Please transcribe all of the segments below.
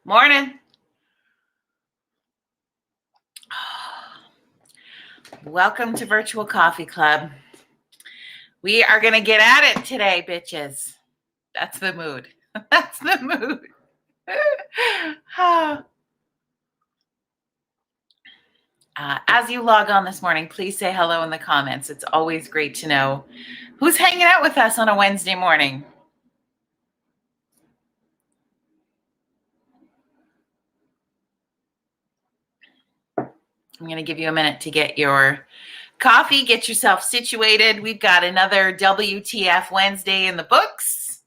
Morning. Welcome to Virtual Coffee Club. We are going to get at it today, bitches. That's the mood. That's the mood. As you log on this morning, please say hello in the comments. It's always great to know who's hanging out with us on a Wednesday morning. I'm going to give you a minute to get your coffee, get yourself situated. We've got another WTF Wednesday in the books.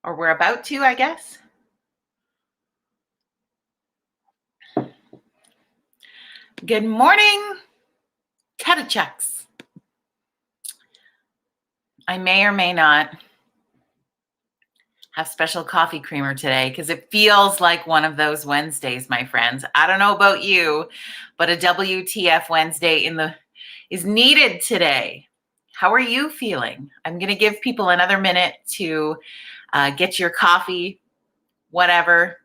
Or we're about to, I guess. Good morning, Katachucks. I may or may not have special coffee creamer today because it feels like one of those Wednesdays, my friends. I don't know about you, but a WTF Wednesday is needed today. How are you feeling? I'm going to give people another minute to get your coffee, whatever,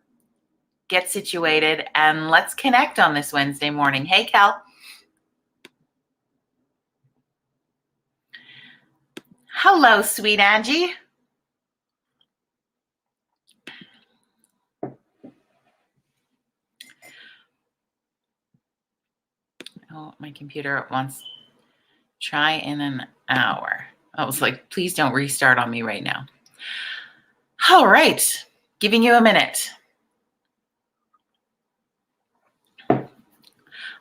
get situated, and let's connect on this Wednesday morning. Hey, Cal. Hello, sweet Angie. Oh, my computer wants try in an hour. I was like, please don't restart on me right now. All right, giving you a minute. I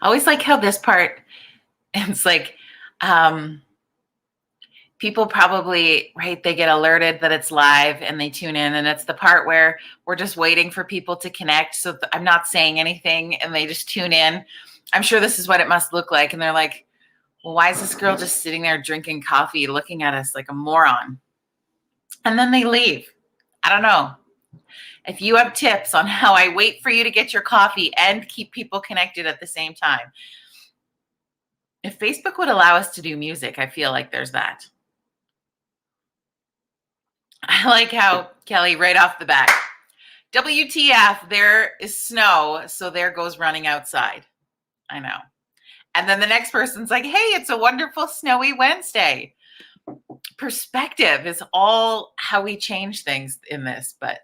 always like how this part, it's like, people probably, right, they get alerted that it's live and they tune in, and it's the part where we're just waiting for people to connect. So I'm not saying anything and they just tune in. I'm sure this is what it must look like. And they're like, well, why is this girl just sitting there drinking coffee, looking at us like a moron? And then they leave. I don't know. If you have tips on how I wait for you to get your coffee and keep people connected at the same time. If Facebook would allow us to do music, I feel like there's that. I like how, Kelly, right off the bat, WTF, there is snow, so there goes running outside. I know. And then the next person's like, hey, it's a wonderful snowy Wednesday. Perspective is all how we change things in this. But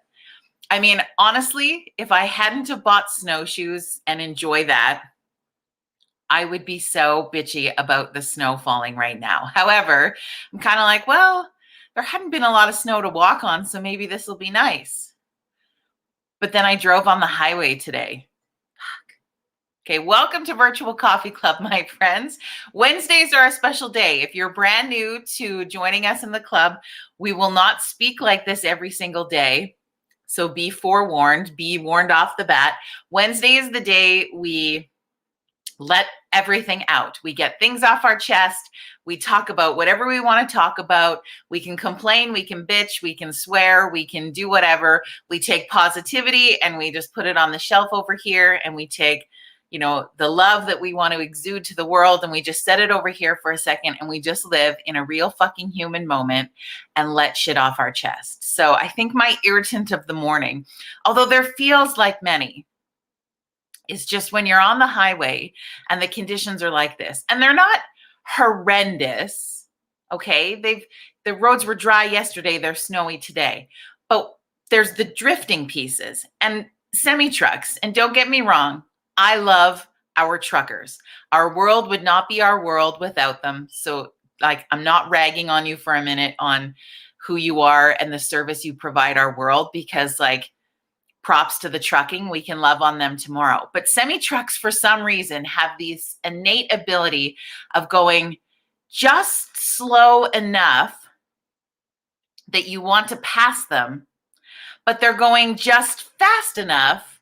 I mean, honestly, if I hadn't have bought snowshoes and enjoy that, I would be so bitchy about the snow falling right now. However, I'm kind of like, well, there hadn't been a lot of snow to walk on, so maybe this will be nice. But then I drove on the highway today. Okay, welcome to Virtual Coffee Club, my friends. Wednesdays are a special day. If you're brand new to joining us in the club, we will not speak like this every single day. So be forewarned, be warned off the bat. Wednesday is the day we let everything out. We get things off our chest. We talk about whatever we want to talk about. We can complain, we can bitch, we can swear, we can do whatever. We take positivity and we just put it on the shelf over here, and we take, you know, the love that we want to exude to the world, and we just set it over here for a second, and we just live in a real fucking human moment and let shit off our chest. So I think my irritant of the morning, although there feels like many, is just when you're on the highway and the conditions are like this, and they're not horrendous. Okay. The roads were dry yesterday. They're snowy today, but there's the drifting pieces and semi trucks. And don't get me wrong, I love our truckers. Our world would not be our world without them. So like, I'm not ragging on you for a minute on who you are and the service you provide our world, because like, props to the trucking, we can love on them tomorrow. But semi trucks, for some reason, have this innate ability of going just slow enough that you want to pass them, but they're going just fast enough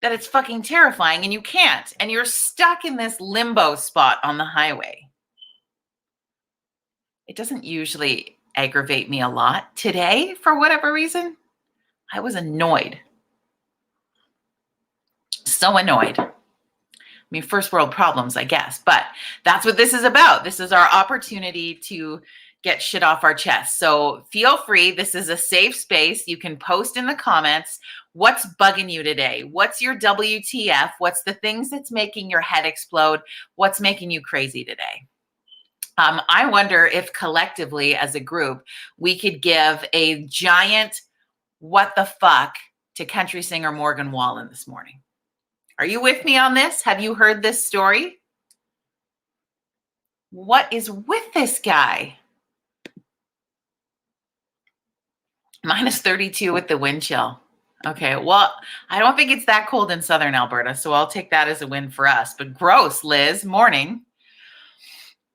that it's fucking terrifying and you can't. And you're stuck in this limbo spot on the highway. It doesn't usually aggravate me a lot. Today, for whatever reason, I was annoyed. So annoyed. I mean, first world problems, I guess, but that's what this is about. This is our opportunity to get shit off our chest. So feel free. This is a safe space. You can post in the comments what's bugging you today. What's your WTF? What's the things that's making your head explode? What's making you crazy today? I wonder if collectively as a group, we could give a giant what the fuck to country singer Morgan Wallen this morning. Are you with me on this? Have you heard this story? What is with this guy? Minus 32 with the wind chill. Okay, well, I don't think it's that cold in southern Alberta, so I'll take that as a win for us. But gross, Liz, morning.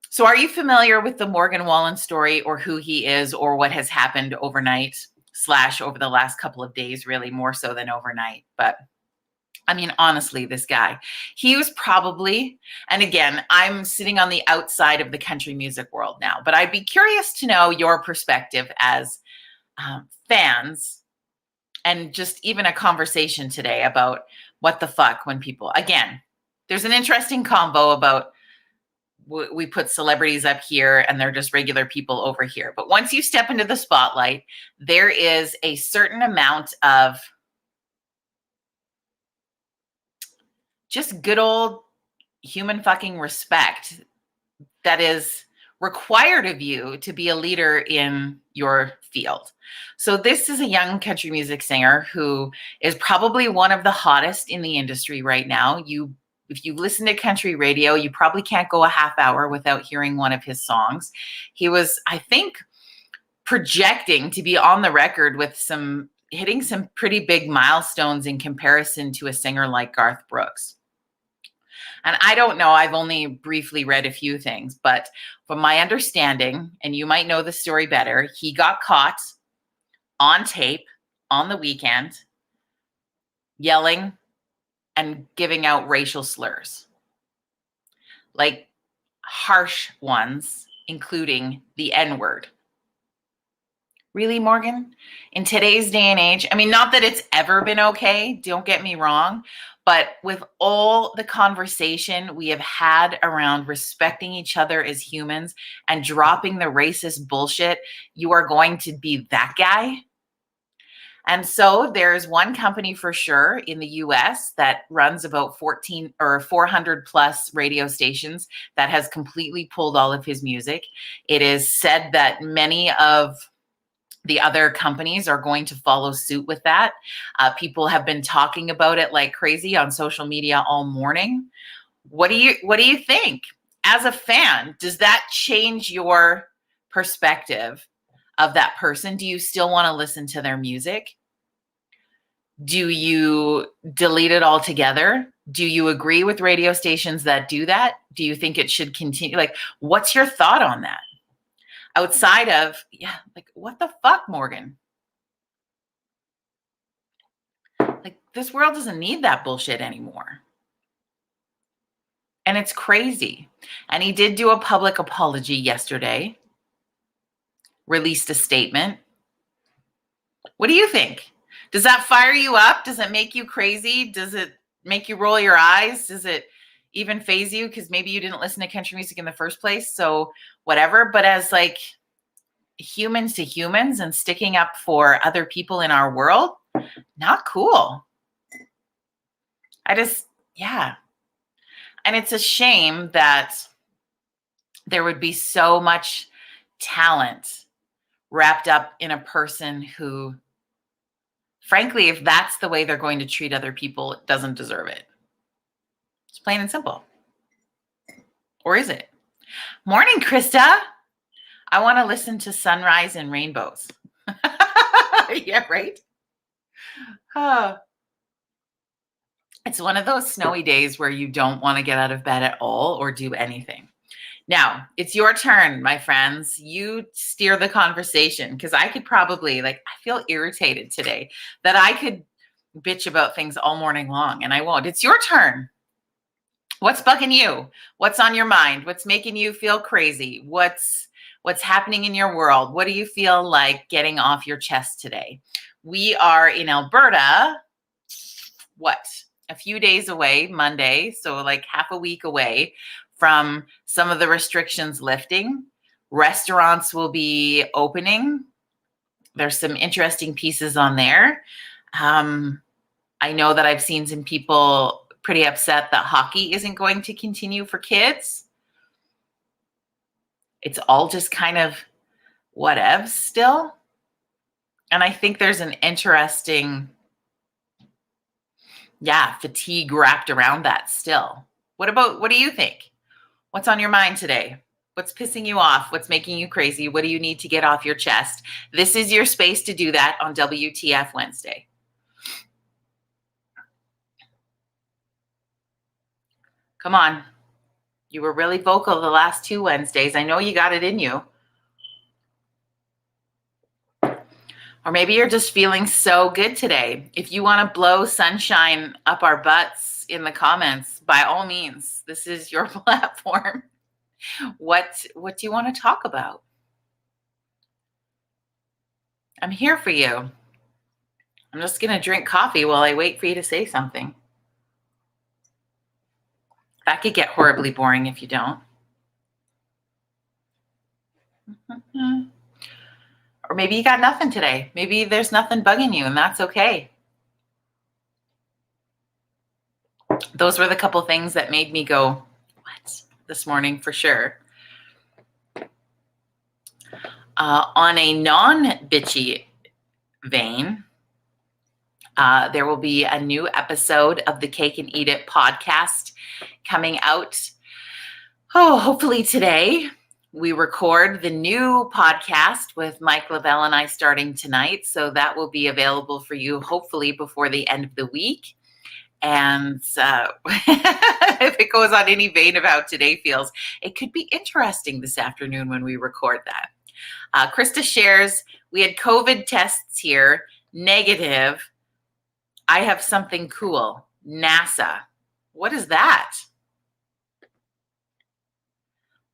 So are you familiar with the Morgan Wallen story, or who he is, or what has happened overnight / over the last couple of days, really more so than overnight? But I mean, honestly, this guy, he was probably, and again, I'm sitting on the outside of the country music world now, but I'd be curious to know your perspective as fans, and just even a conversation today about what the fuck when people, again, there's an interesting combo about we put celebrities up here and they're just regular people over here. But once you step into the spotlight, there is a certain amount of just good old human fucking respect that is required of you to be a leader in your field. So this is a young country music singer who is probably one of the hottest in the industry right now. If you listen to country radio, you probably can't go a half hour without hearing one of his songs. He was, I think, projecting to be on the record with hitting some pretty big milestones in comparison to a singer like Garth Brooks. And I don't know, I've only briefly read a few things, but from my understanding, and you might know the story better, he got caught on tape on the weekend yelling and giving out racial slurs, like harsh ones, including the N-word. Really, Morgan? In today's day and age, I mean, not that it's ever been okay, don't get me wrong, but with all the conversation we have had around respecting each other as humans and dropping the racist bullshit, you are going to be that guy? And so there's one company for sure in the US that runs about 400 plus radio stations that has completely pulled all of his music. It is said that many of the other companies are going to follow suit with that. People have been talking about it like crazy on social media all morning. What do you think? As a fan, does that change your perspective of that person? Do you still want to listen to their music? Do you delete it altogether? Do you agree with radio stations that do that? Do you think it should continue? Like, what's your thought on that? Outside of, like, what the fuck, Morgan? Like, this world doesn't need that bullshit anymore. And it's crazy. And he did do a public apology yesterday, released a statement. What do you think? Does that fire you up? Does it make you crazy? Does it make you roll your eyes? Does it even phase you? Because maybe you didn't listen to country music in the first place. So whatever. But as like humans to humans and sticking up for other people in our world, not cool. And it's a shame that there would be so much talent wrapped up in a person who, frankly, if that's the way they're going to treat other people, it doesn't deserve it. It's plain and simple. Or is it? Morning, Krista. I want to listen to Sunrise and Rainbows. Yeah, right? Oh. It's one of those snowy days where you don't want to get out of bed at all or do anything. Now, it's your turn, my friends. You steer the conversation, because I could probably, I feel irritated today that I could bitch about things all morning long, and I won't. It's your turn. What's bugging you? What's on your mind? What's making you feel crazy? What's happening in your world? What do you feel like getting off your chest today? We are in Alberta, a few days away, Monday, so like half a week away from some of the restrictions lifting. Restaurants will be opening. There's some interesting pieces on there. I know that I've seen some people pretty upset that hockey isn't going to continue for kids. It's all just kind of whatevs still. And I think there's an interesting, fatigue wrapped around that still. What do you think? What's on your mind today? What's pissing you off? What's making you crazy? What do you need to get off your chest? This is your space to do that on WTF Wednesday. Come on. You were really vocal the last 2 Wednesdays. I know you got it in you. Or maybe you're just feeling so good today. If you want to blow sunshine up our butts in the comments, by all means, this is your platform. What do you want to talk about? I'm here for you. I'm just going to drink coffee while I wait for you to say something. That could get horribly boring if you don't. Or maybe you got nothing today. Maybe there's nothing bugging you, and that's okay. Those were the couple things that made me go, what? This morning for sure. On a non-bitchy vein, there will be a new episode of the Cake and Eat It podcast coming out, hopefully today. We record the new podcast with Mike Lavelle and I starting tonight, so that will be available for you hopefully before the end of the week. And if it goes on any vein of how today feels, it could be interesting this afternoon when we record that. Krista shares, we had COVID tests here, negative. I have something cool. NASA. What is that?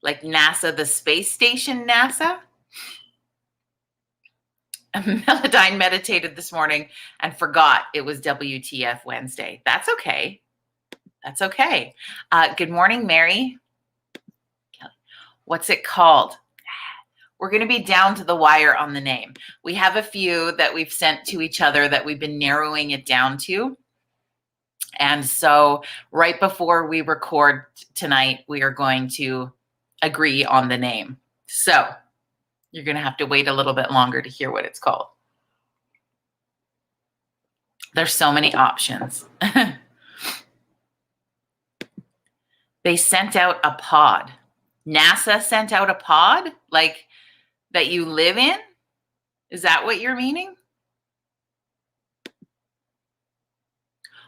Like NASA, the space station NASA? Melodyne meditated this morning and forgot it was WTF Wednesday. That's okay. That's okay. Good morning, Mary. What's it called? We're going to be down to the wire on the name. We have a few that we've sent to each other that we've been narrowing it down to. And so right before we record tonight, we are going to agree on the name. So you're going to have to wait a little bit longer to hear what it's called. There's so many options. They sent out a pod. NASA sent out a pod, like that you live in? Is that what you're meaning?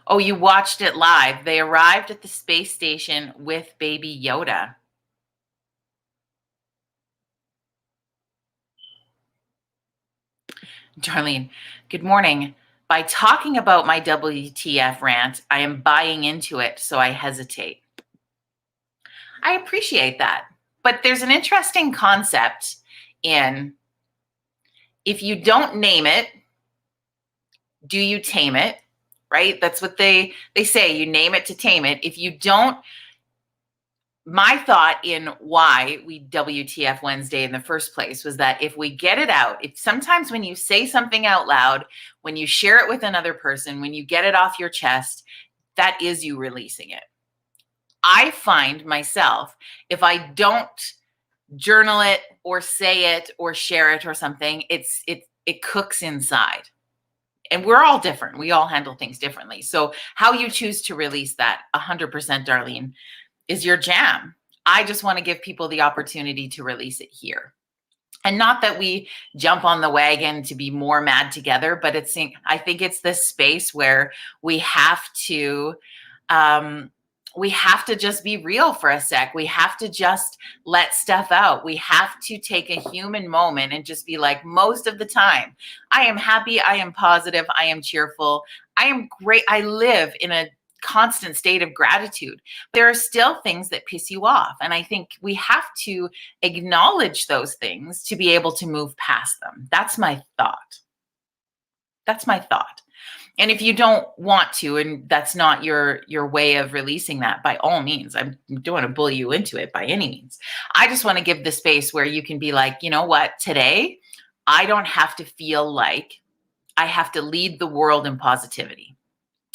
Oh, you watched it live. They arrived at the space station with Baby Yoda. Darlene, good morning. By talking about my WTF rant, I am buying into it, so I hesitate. I appreciate that. But there's an interesting concept in if you don't name it, do you tame it? Right? That's what they say. You name it to tame it. If you don't, my thought in why we WTF Wednesday in the first place was that if we get it out, if sometimes when you say something out loud, when you share it with another person, when you get it off your chest, that is you releasing it. I find myself, if I don't journal it or say it or share it or something, it cooks inside. And we're all different. We all handle things differently. So how you choose to release that 100%, Darlene, is your jam. I just want to give people the opportunity to release it here. And not that we jump on the wagon to be more mad together, but I think it's this space where we have to just be real for a sec. We have to just let stuff out. We have to take a human moment and just be like, most of the time, I am happy, I am positive, I am cheerful, I am great. I live in a constant state of gratitude. There are still things that piss you off. And I think we have to acknowledge those things to be able to move past them. That's my thought. And if you don't want to, and that's not your way of releasing that, by all means, I don't want to bully you into it by any means. I just want to give the space where you can be like, you know what, today I don't have to feel like I have to lead the world in positivity,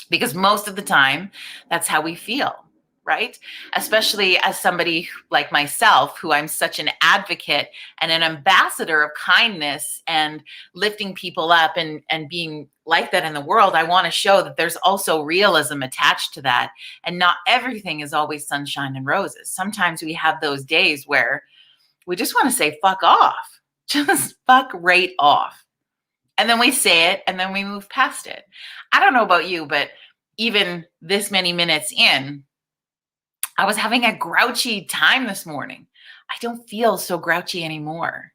because most of the time that's how we feel, right? Especially as somebody like myself, who I'm such an advocate and an ambassador of kindness and lifting people up and being like that in the world. I want to show that there's also realism attached to that, and not everything is always sunshine and roses. Sometimes we have those days where we just want to say fuck off, just fuck right off. And then we say it and then we move past it. I don't know about you, but even this many minutes in, I was having a grouchy time this morning. I don't feel so grouchy anymore,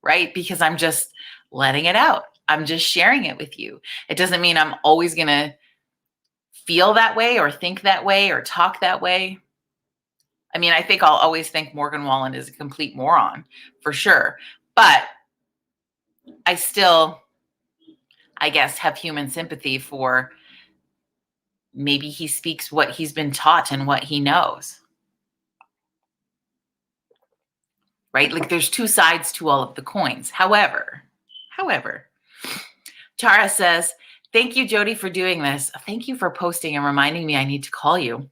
right? Because I'm just letting it out. I'm just sharing it with you. It doesn't mean I'm always going to feel that way or think that way or talk that way. I mean, I think I'll always think Morgan Wallen is a complete moron for sure. But I still, I guess, have human sympathy for maybe he speaks what he's been taught and what he knows. Right? Like there's two sides to all of the coins. However, Tara says, thank you, Jody, for doing this. Thank you for posting and reminding me I need to call you.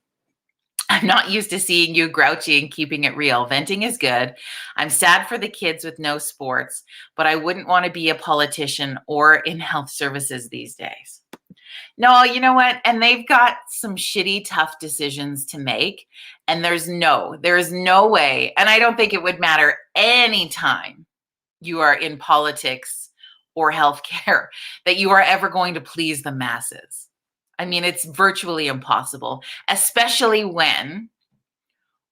I'm not used to seeing you grouchy and keeping it real. Venting is good. I'm sad for the kids with no sports, but I wouldn't want to be a politician or in health services these days. No, you know what? And they've got some shitty, tough decisions to make. And there is no way. And I don't think it would matter any time you are in politics or healthcare that you are ever going to please the masses. I mean, it's virtually impossible, especially when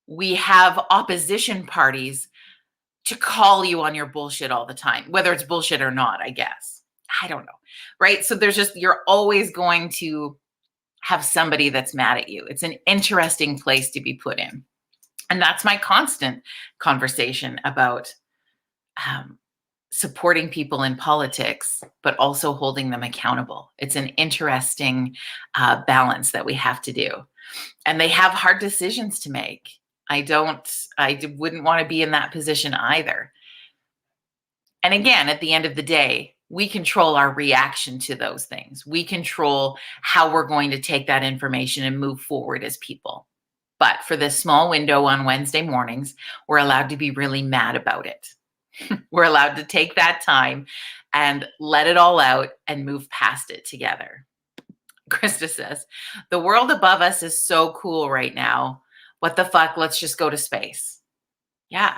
we have opposition parties to call you on your bullshit all the time, whether it's bullshit or not, I guess. I don't know, right? So you're always going to have somebody that's mad at you. It's an interesting place to be put in. And that's my constant conversation about supporting people in politics, but also holding them accountable. It's an interesting balance that we have to do. And they have hard decisions to make. I wouldn't want to be in that position either. And again, at the end of the day, we control our reaction to those things. We control how we're going to take that information and move forward as people. But for this small window on Wednesday mornings, we're allowed to be really mad about it. We're allowed to take that time and let it all out and move past it together. Krista says, the world above us is so cool right now. What the fuck? Let's just go to space. Yeah.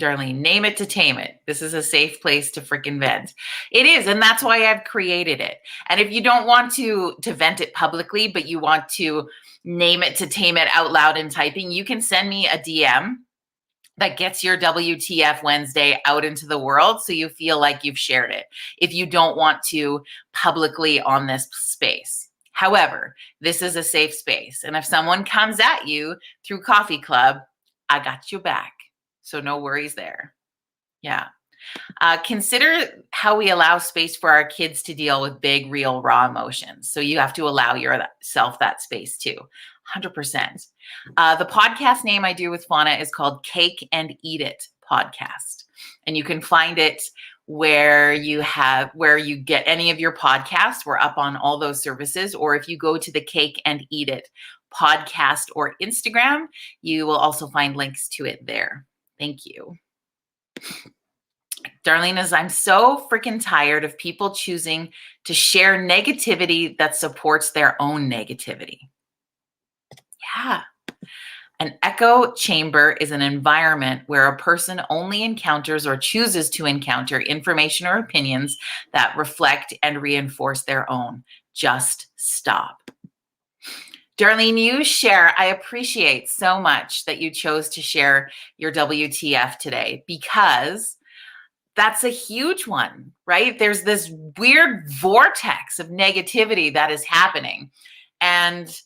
Darlene, name it to tame it. This is a safe place to freaking vent. It is, and that's why I've created it. And if you don't want to vent it publicly, but you want to name it to tame it out loud in typing, you can send me a DM that gets your WTF Wednesday out into the world so you feel like you've shared it, if you don't want to publicly on this space. However, this is a safe space. And if someone comes at you through Coffee Club, I got you back. So no worries there. Yeah. Consider how we allow space for our kids to deal with big, real, raw emotions. So you have to allow yourself that space too. 100%. The podcast name I do with Fauna is called Cake and Eat It Podcast. And you can find it where you get any of your podcasts. We're up on all those services. Or if you go to the Cake and Eat It podcast or Instagram, you will also find links to it there. Thank you. Darlene is, I'm so freaking tired of people choosing to share negativity that supports their own negativity. Yeah. An echo chamber is an environment where a person only encounters or chooses to encounter information or opinions that reflect and reinforce their own. Just stop. Darlene, you share. I appreciate so much that you chose to share your WTF today, because that's a huge one, right? There's this weird vortex of negativity that is happening. And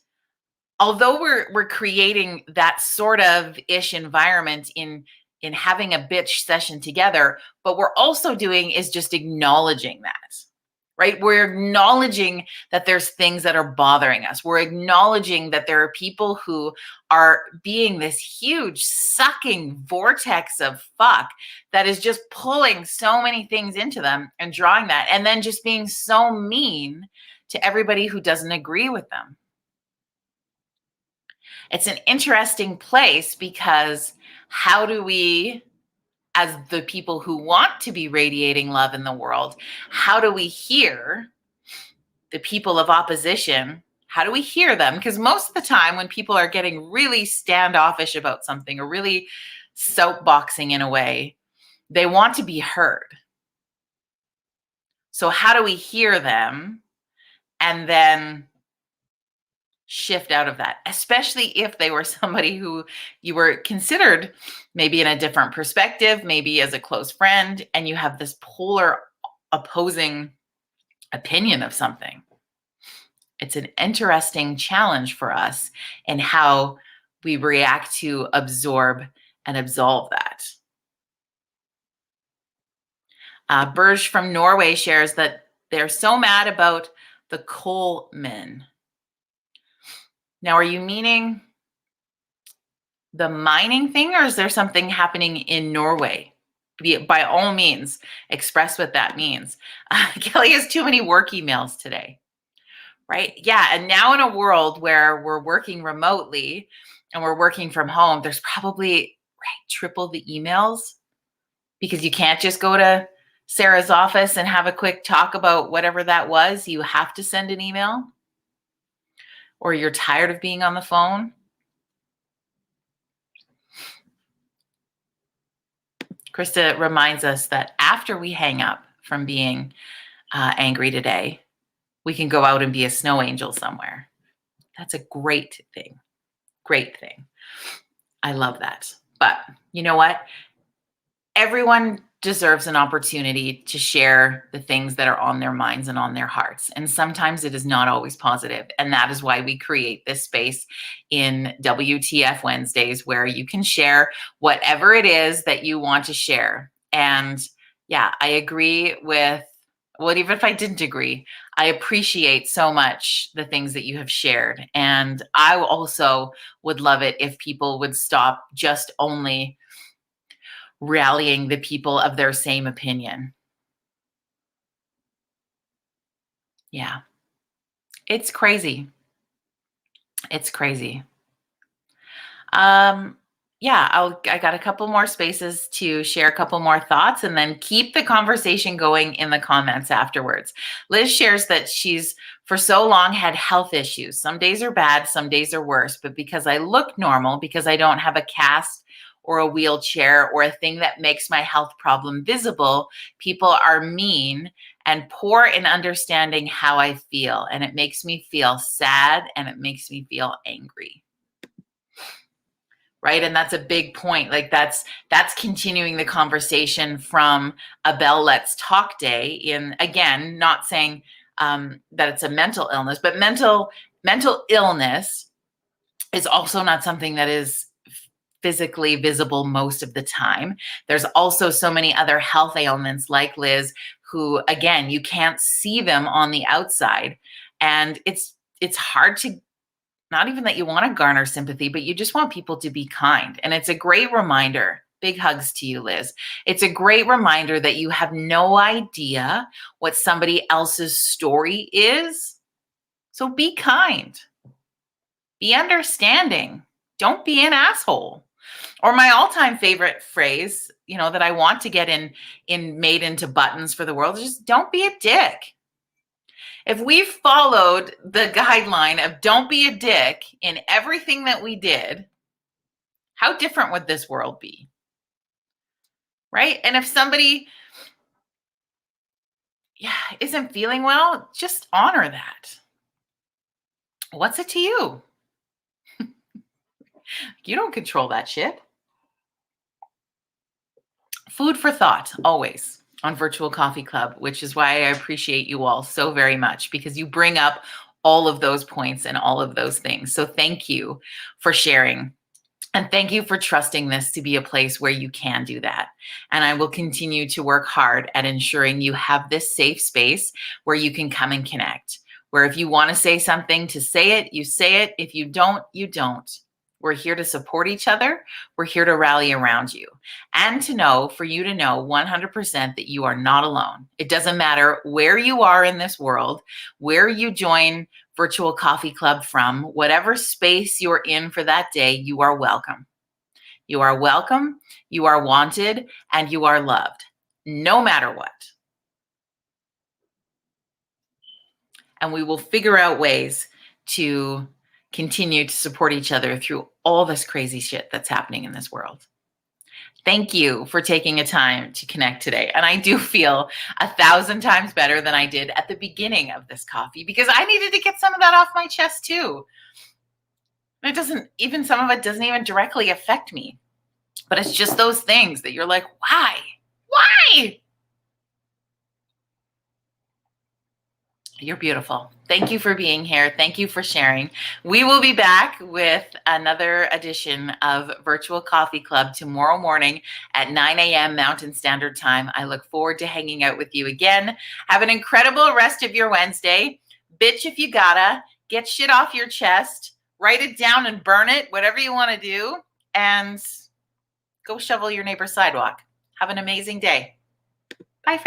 although we're creating that sort of ish environment in having a bitch session together, but we're also doing is just acknowledging that, right? We're acknowledging that there's things that are bothering us. We're acknowledging that there are people who are being this huge sucking vortex of fuck that is just pulling so many things into them and drawing that, and then just being so mean to everybody who doesn't agree with them. It's an interesting place because how do we, as the people who want to be radiating love in the world, how do we hear the people of opposition? How do we hear them? Because most of the time when people are getting really standoffish about something or really soapboxing in a way, they want to be heard. So how do we hear them and then shift out of that, especially if they were somebody who you were considered maybe in a different perspective, maybe as a close friend, and you have this polar opposing opinion of something. It's an interesting challenge for us in how we react to absorb and absolve that. Burge from Norway shares that they're so mad about the coal men. Now, are you meaning the mining thing, or is there something happening in Norway? By all means, express what that means. Kelly has too many work emails today, right? Yeah, and now in a world where we're working remotely and we're working from home, there's probably triple the emails because you can't just go to Sarah's office and have a quick talk about whatever that was. You have to send an email, or you're tired of being on the phone. Krista reminds us that after we hang up from being angry today, we can go out and be a snow angel somewhere. That's a great thing. Great thing. I love that. But you know what? Everyone deserves an opportunity to share the things that are on their minds and on their hearts. And sometimes it is not always positive. And that is why we create this space in WTF Wednesdays where you can share whatever it is that you want to share. And yeah, I agree with, well, even if I didn't agree, I appreciate so much the things that you have shared. And I also would love it if people would stop just only rallying the people of their same opinion. Yeah. It's crazy. It's crazy. Yeah, I got a couple more spaces to share a couple more thoughts and then keep the conversation going in the comments afterwards. Liz shares that she's for so long had health issues. Some days are bad, some days are worse, but because I look normal, because I don't have a cast or a wheelchair or a thing that makes my health problem visible, people are mean and poor in understanding how I feel. And it makes me feel sad and it makes me feel angry. Right. And that's a big point. Like that's continuing the conversation from a Bell Let's Talk Day in, again, not saying that it's a mental illness, but mental illness is also not something that is physically visible most of the time. There's also so many other health ailments like Liz, who, again, you can't see them on the outside. And it's hard to, not even that you want to garner sympathy, but you just want people to be kind. And it's a great reminder. Big hugs to you, Liz. It's a great reminder that you have no idea what somebody else's story is. So be kind. Be understanding. Don't be an asshole. Or my all-time favorite phrase, that I want to get in made into buttons for the world is just don't be a dick. If we followed the guideline of don't be a dick in everything that we did, how different would this world be? Right? And if somebody isn't feeling well, just honor that. What's it to you? You don't control that shit. Food for thought, always, on Virtual Coffee Club, which is why I appreciate you all so very much, because you bring up all of those points and all of those things. So thank you for sharing. And thank you for trusting this to be a place where you can do that. And I will continue to work hard at ensuring you have this safe space where you can come and connect. Where if you want to say something, to say it, you say it. If you don't, you don't. We're here to support each other. We're here to rally around you. And to know, for you to know 100% that you are not alone. It doesn't matter where you are in this world, where you join Virtual Coffee Club from, whatever space you're in for that day, you are welcome. You are welcome, you are wanted, and you are loved, no matter what. And we will figure out ways to continue to support each other through all this crazy shit that's happening in this world. Thank you for taking a time to connect today. And I do feel 1,000 times better than I did at the beginning of this coffee because I needed to get some of that off my chest too. It doesn't even, some of it doesn't even directly affect me, but it's just those things that you're like, why? Why? You're beautiful. Thank you for being here. Thank you for sharing. We will be back with another edition of Virtual Coffee Club tomorrow morning at 9 a.m. Mountain Standard Time. I look forward to hanging out with you again. Have an incredible rest of your Wednesday. Bitch if you gotta. Get shit off your chest. Write it down and burn it, whatever you want to do. And go shovel your neighbor's sidewalk. Have an amazing day.